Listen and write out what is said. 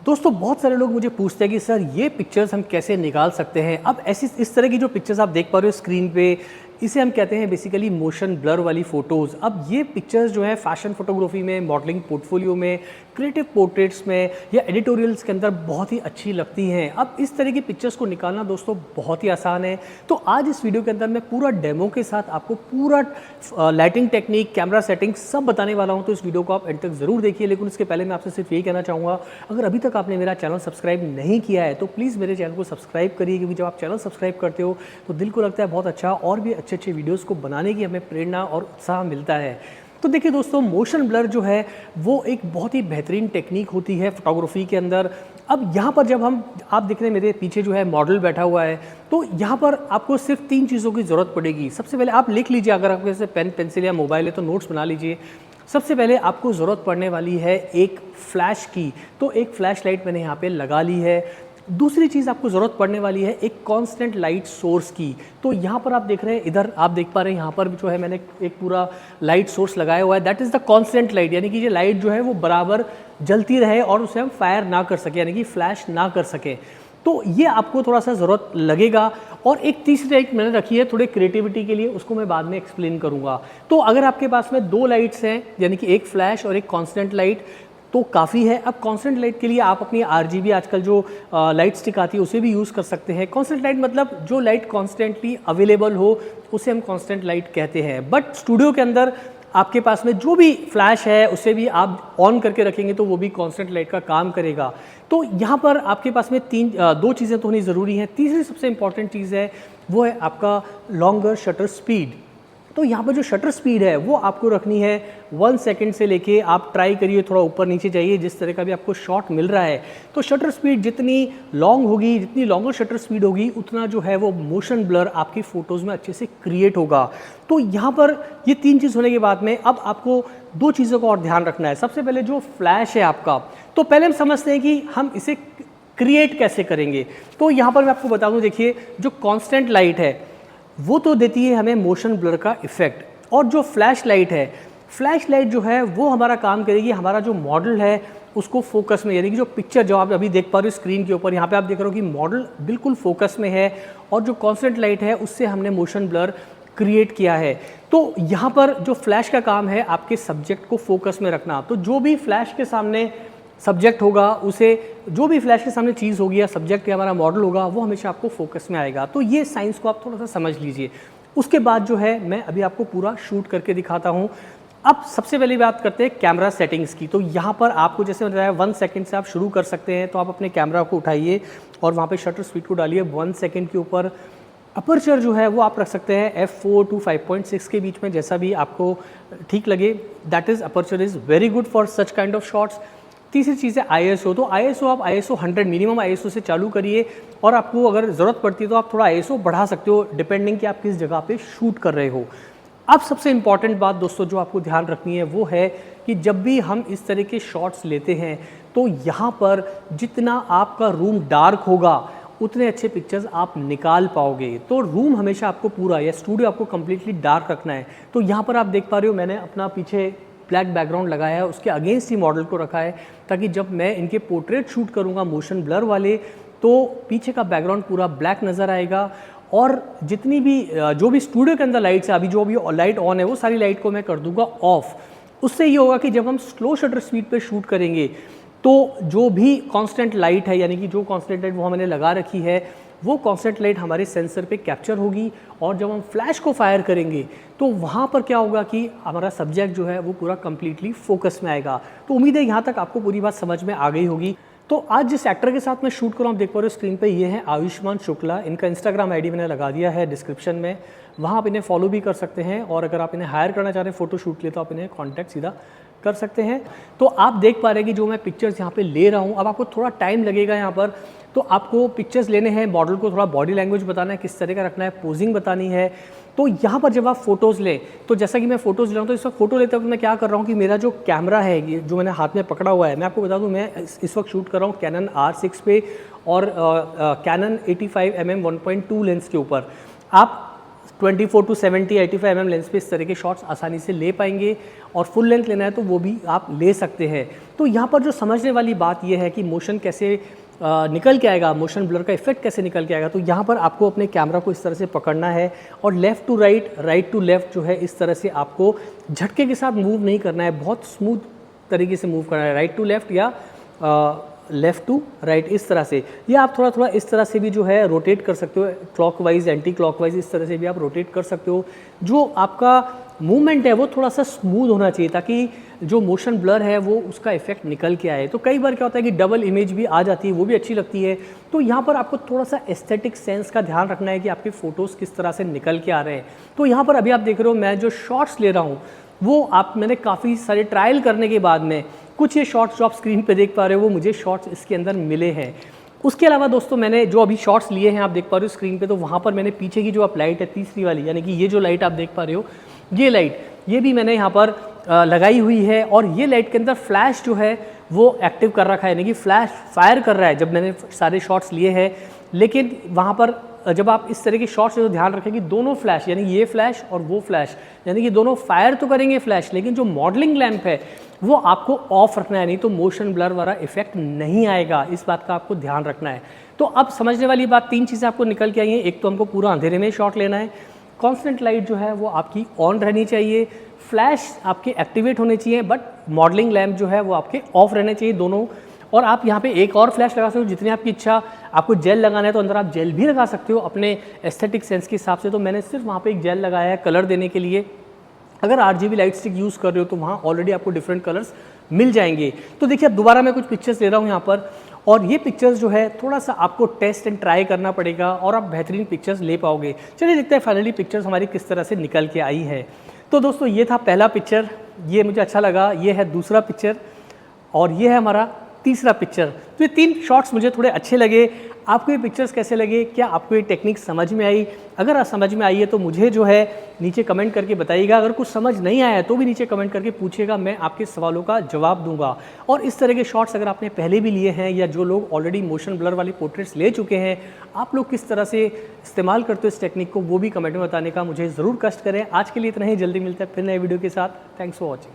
दोस्तों बहुत सारे लोग मुझे पूछते हैं कि सर ये पिक्चर्स हम कैसे निकाल सकते हैं। अब ऐसी इस तरह की जो पिक्चर्स आप देख पा रहे हो स्क्रीन पे, इसे हम कहते हैं बेसिकली मोशन ब्लर वाली फ़ोटोज़। अब ये पिक्चर्स जो है फ़ैशन फ़ोटोग्राफी में, मॉडलिंग पोर्टफोलियो में, क्रिएटिव पोर्ट्रेट्स में या एडिटोरियल्स के अंदर बहुत ही अच्छी लगती हैं। अब इस तरह की पिक्चर्स को निकालना दोस्तों बहुत ही आसान है। तो आज इस वीडियो के अंदर मैं पूरा डेमो के साथ आपको पूरा लाइटिंग टेक्निक, कैमरा सेटिंग सब बताने वाला हूं। तो इस वीडियो को आप एंड तक ज़रूर देखिए। लेकिन उसके पहले मैं आपसे सिर्फ यही कहना चाहूँगा, अगर अभी तक आपने मेरा चैनल सब्सक्राइब नहीं किया है तो प्लीज़ मेरे चैनल को सब्सक्राइब करिए, क्योंकि जब आप चैनल सब्सक्राइब करते हो तो दिल को लगता है बहुत अच्छा, और भी अच्छे अच्छे वीडियोज़ को बनाने की हमें प्रेरणा और उत्साह मिलता है। तो देखिए दोस्तों, मोशन ब्लर जो है वो एक बहुत ही बेहतरीन टेक्निक होती है फोटोग्राफी के अंदर। अब यहाँ पर जब आप देख रहे हैं मेरे पीछे जो है मॉडल बैठा हुआ है, तो यहाँ पर आपको सिर्फ 3 चीज़ों की ज़रूरत पड़ेगी। सबसे पहले आप लिख लीजिए, अगर आपके जैसे पेन पेंसिल या मोबाइल है तो नोट्स बना लीजिए। सबसे पहले आपको ज़रूरत पड़ने वाली है एक फ्लैश की, तो एक फ्लैश लाइट मैंने यहाँ पे लगा ली है। दूसरी चीज़ आपको ज़रूरत पड़ने वाली है एक कांस्टेंट लाइट सोर्स की। तो यहाँ पर आप देख रहे हैं, इधर आप देख पा रहे हैं, यहाँ पर जो है मैंने एक पूरा लाइट सोर्स लगाया हुआ है। That is the constant light, यानी कि ये लाइट जो है वो बराबर जलती रहे और उसे हम फायर ना कर सके, यानी कि फ्लैश ना कर सके। तो ये आपको थोड़ा सा ज़रूरत लगेगा। और एक तीसरी लाइट मैंने रखी है थोड़े क्रिएटिविटी के लिए, उसको मैं बाद में एक्सप्लेन करूँगा। तो अगर आपके पास में 2 लाइट्स हैं, यानी कि एक फ्लैश और एक कांस्टेंट लाइट, तो काफ़ी है। अब कांस्टेंट लाइट के लिए आप अपनी RGB आजकल जो लाइट स्टिक आती है उसे भी यूज़ कर सकते हैं। कांस्टेंट लाइट मतलब जो लाइट कॉन्स्टेंटली अवेलेबल हो उसे हम कांस्टेंट लाइट कहते हैं। बट स्टूडियो के अंदर आपके पास में जो भी फ्लैश है उसे भी आप ऑन करके रखेंगे तो वो भी कांस्टेंट लाइट का काम करेगा। तो यहाँ पर आपके पास में 2 चीज़ें तो होनी ज़रूरी हैं। तीसरी सबसे इंपॉर्टेंट चीज़ है वो है आपका लॉन्गर शटर स्पीड। तो यहाँ पर जो शटर स्पीड है वो आपको रखनी है 1 सेकंड से लेके, आप ट्राई करिए थोड़ा ऊपर नीचे जाइए, जिस तरह का भी आपको शॉट मिल रहा है। तो शटर स्पीड जितनी लॉन्ग होगी, जितनी लॉन्गर शटर स्पीड होगी, उतना जो है वो मोशन ब्लर आपकी फ़ोटोज़ में अच्छे से क्रिएट होगा। तो यहाँ पर ये 3 चीज़ होने के बाद में अब आपको 2 चीज़ों का और ध्यान रखना है। सबसे पहले जो फ्लैश है आपका, तो पहले हम समझते हैं कि हम इसे क्रिएट कैसे करेंगे। तो यहाँ पर मैं आपको बता दूँ, देखिए जो कॉन्स्टेंट लाइट है वो तो देती है हमें मोशन ब्लर का इफेक्ट, और जो फ्लैश लाइट है, फ्लैश लाइट जो है वो हमारा काम करेगी हमारा जो मॉडल है उसको फोकस में, यानी कि जो पिक्चर जो आप अभी देख पा रहे हो स्क्रीन के ऊपर, यहाँ पे आप देख रहे हो कि मॉडल बिल्कुल फोकस में है, और जो कॉन्स्टेंट लाइट है उससे हमने मोशन ब्लर क्रिएट किया है। तो यहाँ पर जो फ्लैश का काम है आपके सब्जेक्ट को फोकस में रखना। तो जो भी फ्लैश के सामने सब्जेक्ट होगा, उसे जो भी फ्लैश के सामने चीज़ होगी या सब्जेक्ट या हमारा मॉडल होगा, वो हमेशा आपको फोकस में आएगा। तो ये साइंस को आप थोड़ा सा समझ लीजिए। उसके बाद जो है मैं अभी आपको पूरा शूट करके दिखाता हूँ। अब सबसे पहली बात करते हैं कैमरा सेटिंग्स की। तो यहाँ पर आपको जैसे बताया 1 सेकंड से आप शुरू कर सकते हैं। तो आप अपने कैमरा को उठाइए और वहाँ पे शटर स्पीड को डालिए 1 सेकंड के ऊपर। अपर्चर जो है वो आप रख सकते हैं f4 to 5.6 के बीच में, जैसा भी आपको ठीक लगे। That is aperture is very good for such kind of shots. तीसरी चीज़ है ISO। तो ISO आप ISO 100 मिनिमम ISO से चालू करिए, और आपको अगर ज़रूरत पड़ती है तो आप थोड़ा ISO बढ़ा सकते हो, डिपेंडिंग कि आप किस जगह पे शूट कर रहे हो। अब सबसे इंपॉर्टेंट बात दोस्तों जो आपको ध्यान रखनी है वो है कि जब भी हम इस तरह के शॉट्स लेते हैं तो यहाँ पर जितना आपका रूम डार्क होगा उतने अच्छे पिक्चर्स आप निकाल पाओगे। तो रूम हमेशा आपको पूरा या स्टूडियो आपको कम्प्लीटली डार्क रखना है। तो यहाँ पर आप देख पा रहे हो मैंने अपना पीछे ब्लैक बैकग्राउंड लगाया है, उसके अगेंस्ट ही मॉडल को रखा है, ताकि जब मैं इनके पोर्ट्रेट शूट करूँगा मोशन ब्लर वाले तो पीछे का बैकग्राउंड पूरा ब्लैक नज़र आएगा। और जितनी भी जो भी स्टूडियो के अंदर लाइट्स है, अभी जो भी लाइट ऑन है वो सारी लाइट को मैं कर दूंगा ऑफ। उससे ये होगा कि जब हम स्लो शटर स्पीड पे शूट करेंगे तो जो भी कांस्टेंट लाइट है, यानी कि जो कांस्टेंट लाइट वो मैंने लगा रखी है, वो कांस्टेंट लाइट हमारे सेंसर पे कैप्चर होगी, और जब हम फ्लैश को फायर करेंगे तो वहाँ पर क्या होगा कि हमारा सब्जेक्ट जो है वो पूरा कम्प्लीटली फोकस में आएगा। तो उम्मीद है यहाँ तक आपको पूरी बात समझ में आ गई होगी। तो आज जिस एक्टर के साथ मैं शूट कर रहा हूँ, देख पा रहे हो स्क्रीन पे, ये है आयुष्मान शुक्ला। इनका इंस्टाग्राम ID मैंने लगा दिया है डिस्क्रिप्शन में, वहाँ आप इन्हें फॉलो भी कर सकते हैं, और अगर आप इन्हें हायर करना चाह रहे हैं फ़ोटो शूट के लिए तो आप इन्हें कॉन्टैक्ट सीधा कर सकते हैं। तो आप देख पा रहे हैं कि जो मैं पिक्चर्स यहाँ पे ले रहा हूँ, अब आपको थोड़ा टाइम लगेगा यहाँ पर। तो आपको पिक्चर्स लेने हैं, मॉडल को थोड़ा बॉडी लैंग्वेज बताना है, किस तरह का रखना है, पोजिंग बतानी है। तो यहाँ पर जब आप फ़ोटोज़ लें, तो जैसा कि मैं फ़ोटोज़ ले रहा हूँ, तो इस वक्त फ़ोटो लेते वक्त मैं क्या कर रहा हूँ कि मेरा जो कैमरा है ये जो मैंने हाथ में पकड़ा हुआ है, मैं आपको बता दूँ मैं इस वक्त शूट कर रहा हूँ कैनन R6 पे और कैनन 85mm 1.2 लेंस के ऊपर। आप 24 टू 70 85 mm लेंस पे इस तरह के शॉट्स आसानी से ले पाएंगे, और फुल लेंथ लेना है तो वो भी आप ले सकते हैं। तो यहाँ पर जो समझने वाली बात ये है कि मोशन कैसे निकल के आएगा, मोशन ब्लर का इफेक्ट कैसे निकल के आएगा। तो यहाँ पर आपको अपने कैमरा को इस तरह से पकड़ना है और left to right, right to left जो है इस तरह से आपको झटके के साथ मूव नहीं करना है, बहुत स्मूथ तरीके से मूव करना है, राइट टू लेफ़्ट या लेफ़्ट टू राइट इस तरह से। या आप थोड़ा थोड़ा इस तरह से भी जो है रोटेट कर सकते हो, क्लॉकवाइज एंटी क्लॉकवाइज इस तरह से भी आप रोटेट कर सकते हो। जो आपका मूवमेंट है वो थोड़ा सा स्मूथ होना चाहिए ताकि जो मोशन ब्लर है वो उसका इफेक्ट निकल के आए। तो कई बार क्या होता है कि डबल इमेज भी आ जाती है, वो भी अच्छी लगती है। तो यहाँ पर आपको थोड़ा सा एस्थेटिक सेंस का ध्यान रखना है कि आपके फ़ोटोज़ किस तरह से निकल के आ रहे हैं। तो यहाँ पर अभी आप देख रहे हो मैं जो शॉट्स ले रहा हूँ वो मैंने काफ़ी सारे ट्रायल करने के बाद में कुछ ये शॉट्स जो आप स्क्रीन पे देख पा रहे हो वो मुझे शॉट्स इसके अंदर मिले हैं। उसके अलावा दोस्तों मैंने जो अभी शॉट्स लिए हैं आप देख पा रहे हो स्क्रीन पे, तो वहाँ पर मैंने पीछे की जो आप लाइट है तीसरी वाली, यानी कि ये जो लाइट आप देख पा रहे हो ये लाइट, ये भी मैंने यहाँ पर लगाई हुई है। और ये लाइट के अंदर फ्लैश जो है वो एक्टिव कर रखा है, यानी कि फ्लैश फायर कर रहा है जब मैंने सारे शॉट्स लिए हैं। लेकिन वहाँ पर जब आप इस तरह के शॉट्स से तो ध्यान रखें कि दोनों फ्लैश, यानी ये फ्लैश और वो फ्लैश, यानी कि दोनों फायर तो करेंगे फ्लैश, लेकिन जो मॉडलिंग लैंप है वो आपको ऑफ रखना है, नहीं तो मोशन ब्लर वाला इफेक्ट नहीं आएगा। इस बात का आपको ध्यान रखना है। तो अब समझने वाली बात, तीन चीज़ें आपको निकल के आई हैं। एक तो हमको पूरा अंधेरे में शॉट लेना है, कॉन्स्टेंट लाइट जो है वो आपकी ऑन रहनी चाहिए, फ्लैश आपके एक्टिवेट होने चाहिए, बट मॉडलिंग लैंप जो है वो आपके ऑफ रहने चाहिए दोनों। और आप यहाँ पे एक और फ्लैश लगा सकते हो जितनी आपकी इच्छा। आपको जेल लगाना है तो अंदर आप जेल भी लगा सकते हो अपने एस्थेटिक सेंस के हिसाब से। तो मैंने सिर्फ वहाँ पे एक जेल लगाया है कलर देने के लिए। अगर RGB लाइट स्टिक यूज़ कर रहे हो तो वहाँ ऑलरेडी आपको डिफरेंट कलर्स मिल जाएंगे। तो देखिए अब दोबारा मैं कुछ पिक्चर्स ले रहा हूँ यहाँ पर, और ये पिक्चर्स जो है थोड़ा सा आपको टेस्ट एंड ट्राई करना पड़ेगा और आप बेहतरीन पिक्चर्स ले पाओगे। चलिए देखते हैं फाइनली पिक्चर्स हमारी किस तरह से निकल के आई है। तो दोस्तों ये था पहला पिक्चर, ये मुझे अच्छा लगा। ये है दूसरा पिक्चर और ये है हमारा तीसरा पिक्चर। तो ये तीन शॉट्स मुझे थोड़े अच्छे लगे। आपको ये पिक्चर्स कैसे लगे? क्या आपको ये टेक्निक समझ में आई? अगर समझ में आई है तो मुझे जो है नीचे कमेंट करके बताइएगा। अगर कुछ समझ नहीं आया तो भी नीचे कमेंट करके पूछिएगा, मैं आपके सवालों का जवाब दूंगा। और इस तरह के शॉट्स अगर आपने पहले भी लिए हैं या जो लोग ऑलरेडी मोशन ब्लर वाले पोर्ट्रेट्स ले चुके हैं, आप लोग किस तरह से इस्तेमाल करते हो इस टेक्निक को, वो भी कमेंट में बताने का मुझे ज़रूर कष्ट करें। आज के लिए इतना ही, जल्दी मिलता है फिर नए वीडियो के साथ। Thanks for watching.